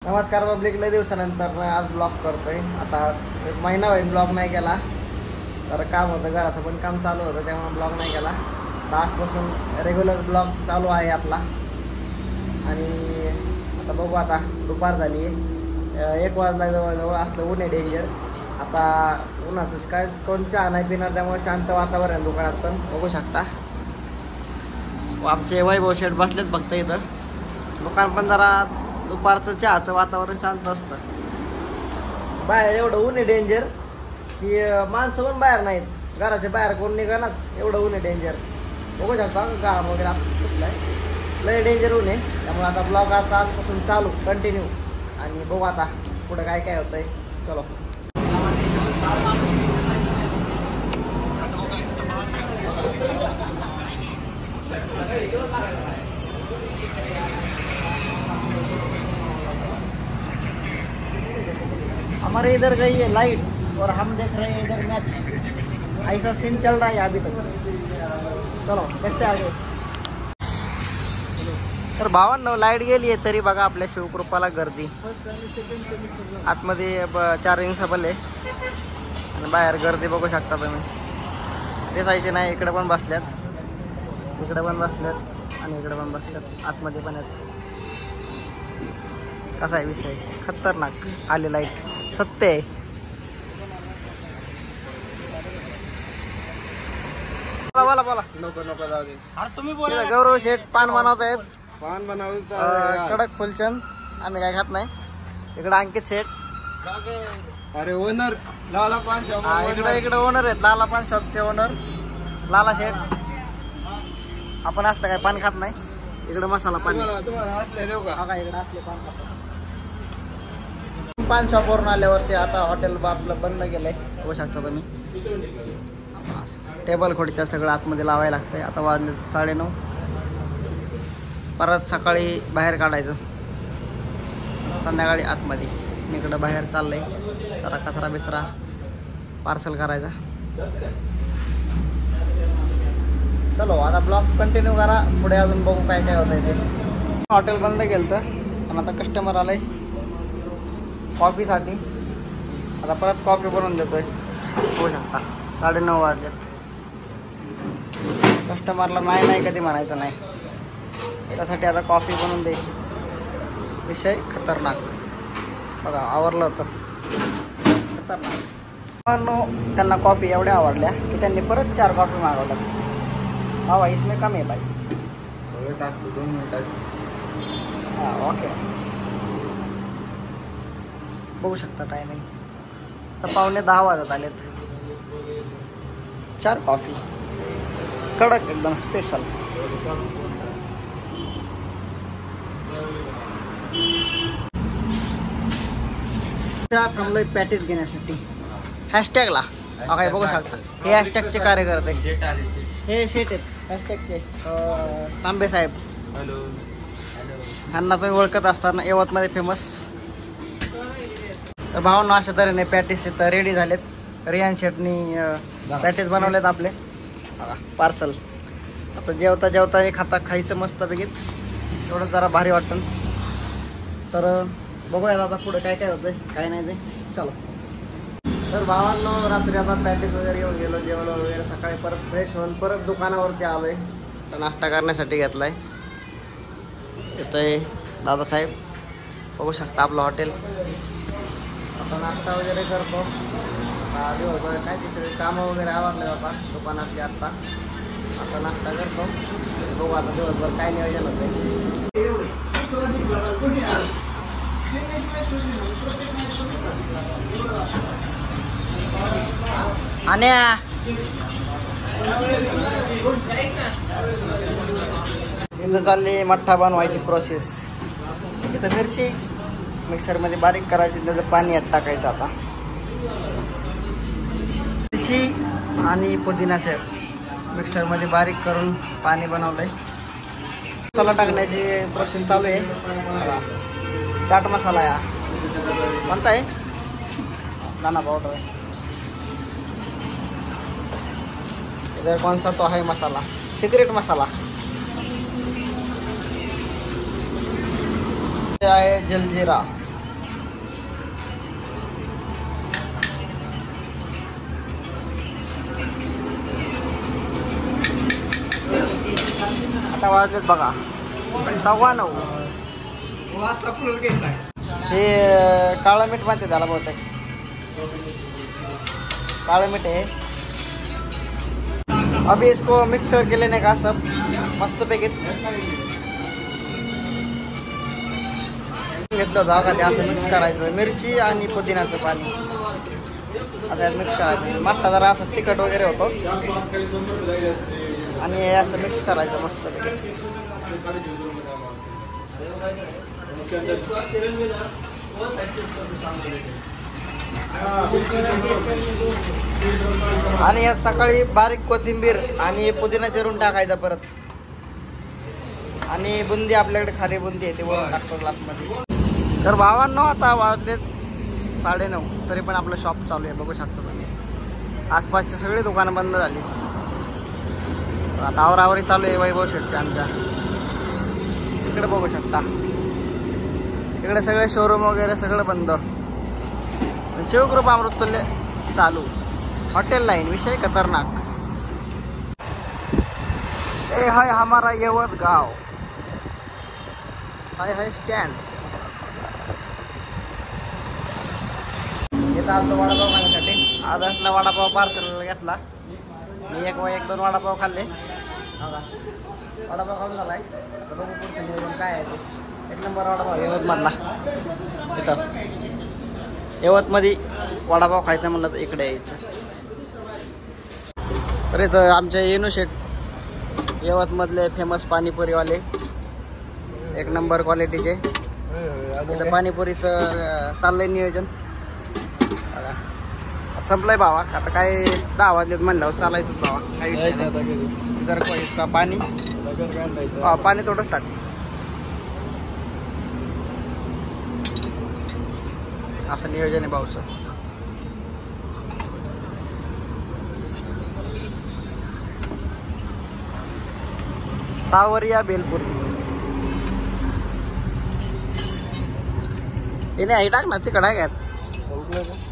नमस्कार पब्लिक, लय दिवसानंतर आज ब्लॉग करतोय। आता एक महिना होईल ब्लॉग नाही केला, तर काम होतं घराचं पण काम चालू होतं, त्यामुळे ब्लॉग नाही केला। आजपासून रेग्युलर ब्लॉग चालू आहे आपला। आणि आता बघू, आता दुपार झाली आहे, 1 वाजला जवळजवळ। असलं ऊन आहे डेंजर। आता उन्हाचंच काय, कोण चहा नाही पिणार, त्यामुळे शांत वातावरण आहे दुकानात पण बघू शकता। आमचे वैभव शेठ बसलेत फक्त इथं। दुकान पण जरा दुपारचं चहाचं वातावरण शांत असतं। बाहेर एवढं ऊन आहे डेंजर की माणसं पण बाहेर नाहीत, घराच्या बाहेर कोण निघानाच, एवढं ऊन आहे डेंजर। बघू शकता गाम वगैरे कसलाय, लय डेंजर ऊन आहे। त्यामुळे आता ब्लॉग आता आजपासून चालू कंटिन्यू, आणि बघू आता पुढं काय काय होतंय। चलो हमारे इधर गई है लाइट और हम देख रहे हैं इधर मैच। ऐसा सीन चल रहा है अभी तक। चलो देखते आगे। तर भावांनो, लाईट गेली आहे तरी बघा आपल्या शिवकृपाला गर्दी। आतमध्ये चार्जिंग सबल आहे आणि बाहेर गर्दी बघू शकता तुम्ही। दिसायचे नाही, इकडे पण बसल्यात, इकडे पण बसल्यात आणि इकडे पण बसल्यात, आतमध्ये पण आहेत। कसा आहे विषय, खतरनाक आले लाईट, सत्य आहे। बोला बोला, नको नको जाऊ दे। अरे तुम्ही बोला। गौरव शेठ पान बनवत आहेत, पान बनवत कडक फुलचंद, आम्ही काय खात नाही। इकडे अंकित शेठ, अरे ओनर लाला पान शॉप, इकडे ओनर आहेत, लाला पान शॉपचे ओनर लाला शेठ। आपण असलं काय पान खात नाही। इकडे मसाला पान, तुम्हाला असले देऊ का? हा, इकडे असले पान खातो। पान शॉपवरून आल्यावरती आता हॉटेल आपलं बंद केलंय, बघू शकता तुम्ही। टेबल खुर्च्या सगळं आतमध्ये लावायला लागतंय। आता वाजले 9:30, परत सकाळी बाहेर काढायचं, संध्याकाळी आतमध्ये। मी इकडं बाहेर चाललंय, जरा कचरा बिचरा पार्सल करायचा। चलो आता ब्लॉग कंटिन्यू करा, पुढे अजून बघू काय काय होतंय ते। हॉटेल बंद केलं तर, पण आता कस्टमर आलंय कॉफीसाठी। आता परत कॉफी बनवून देतोय, होऊ शकता 9:30 वाजलेत। कस्टमरला नाही नाही कधी म्हणायचं नाही, त्यासाठी आता कॉफी बनवून द्यायची। विषय खतरनाक, बघा आवरलं होतं खतरनाक। त्यांना कॉफी एवढ्या आवडल्या की त्यांनी परत 4 कॉफी मागवल्यात। हा भाई, इसमें कम आहे भाई। 2 मिनिटात, हां ओके। बघू शकता टायमिंग, तर 9:45 वाजत आलेत। 4 कॉफी कडक एकदम स्पेशल। थांबलोय पॅटीस घेण्यासाठी हॅशटॅगला। काय बघू शकता, हे हॅशटॅगचे कार्यकर्ते, हे शेट आहेत हॅशटॅगचे, तांबे साहेब। हॅलो, ह्यांना तुम्ही ओळखत असताना, यवतमध्ये फेमस। तर भावना अशा तऱ्हेने पॅटीस इथं रेडी झालेत। रियान शेटनी पॅटीस बनवलेत आपले, पार्सल। आता जेवता जेवता हे खायचं मस्त पैकी, एवढं जरा भारी वाटतं। तर बघूया आता पुढे काय काय होतंय काय नाही ते, चलो। तर भावांनो, रात्री आता पॅटीस वगैरे येऊन गेलो, जेवण वगैरे, सकाळी परत फ्रेश होऊन परत दुकानावरती आलोय। तर नाश्ता करण्यासाठी घेतलाय। इथं दादासाहेब, बघू शकता आपलं हॉटेल। आता नाश्ता वगैरे करतो। दिवसभर काय तिसरे कामं वगैरे आवरले जातात दुकानातले। आता नाश्ता करतो, बघू आता दिवसभर काय नियोजन होतंय। आणि इथं चालली मठ्ठा बनवायची प्रोसेस। इथं मिरची मिक्सरमध्ये बारीक करायची, त्याचं पाणी यात टाकायचं। आता मिरची आणि पुदिनाचे मिक्सरमध्ये बारीक करून पाणी बनवलंय। मसाला टाकण्याची प्रोसेस चालू आहे। चाट मसाला या कोणता आहे, दाना पावडर है। इधर कौन सा तो है मसाला, सिक्रेट मसाला है, जलजीरा। आता वाजलेत बघा 9:15. हे काळं मीठ माहिती त्याला बहुतेक काळं मीठ आहे. अभी इसको मिक्सर के लेने का सब मस्त पैकी घेतलं होतं का ते असं मिक्स करायचं. मिरची आणि पुदिनाचं पाणी असं मिक्स करायचं. मट्टा जरा असं तिखट वगैरे होतो आणि असं मिक्स करायचं मस्त पैकी. आणि यात सकाळी बारीक कोथिंबीर आणि पुदिना चिरून टाकायचा परत. आणि बुंदी आपल्याकडे खारी बुंदी आहे ते वरून टाकतो ग्लासमध्ये. तर भावांनो आता वाजलेत 9:30 तरी पण आपलं शॉप चालू आहे बघू शकता तुम्ही. आसपासची सगळी दुकानं बंद झाली. आता आवरावरी चालू आहे वैभव शेटचे आमच्या. इकडे बघू शकता इकडे सगळे शोरूम वगैरे सगळं बंद. शिवकृपा अमृततुल्य चालू. हॉटेल लाईन विषय खतरनाक. ए हाय हमारा यवत गाव. हाय हाय स्टँड. येतं आलतो वडापाव खाण्यासाठी. आदर्शला वडापाव पार्सल घेतला. मी एक 2 वडापाव खाल्ले. वडापाव खाऊन झालाय. बघू पुढचं नियोजन काय आहे ते. 1 नंबर वडापाव यवतमधला. तिथं यवतमध्ये वडापाव खायचा म्हणलं तर इकडे यायचं. तर इथं आमचे येनू शेठ यवतमधले फेमस पाणीपुरीवाले 1 नंबर क्वालिटीचे. इथं पाणीपुरीचं चाललंय नियोजन. संपलंय भावा. आता काय 10 वाजलेत म्हणलं चालायचंच भावा. काही विषय नाही. जर का पाणी पाणी थोडंच टाक. असं नियोजन आहे भाऊचं. सावरिया बेलपूर हे नाही टाक ना तिकडं आहे का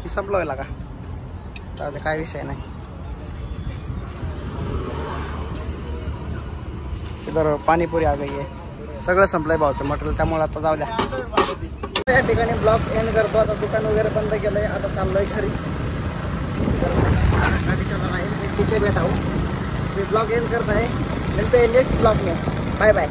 संपलं का. तर काय विषय नाही. इधर पाणीपुरी आ गई आहे. सगळं संपलंय भाऊचं मटेरियल त्यामुळे आता जाऊ द्या. या ठिकाणी ब्लॉग एंड करतो. आता दुकान वगैरे बंद केलंय. आता चाललोय घरी. पीछे बैठा हूँ. ब्लॉग एंड करता है. मिलते हैं नेक्स्ट ब्लॉग में. Bye bye.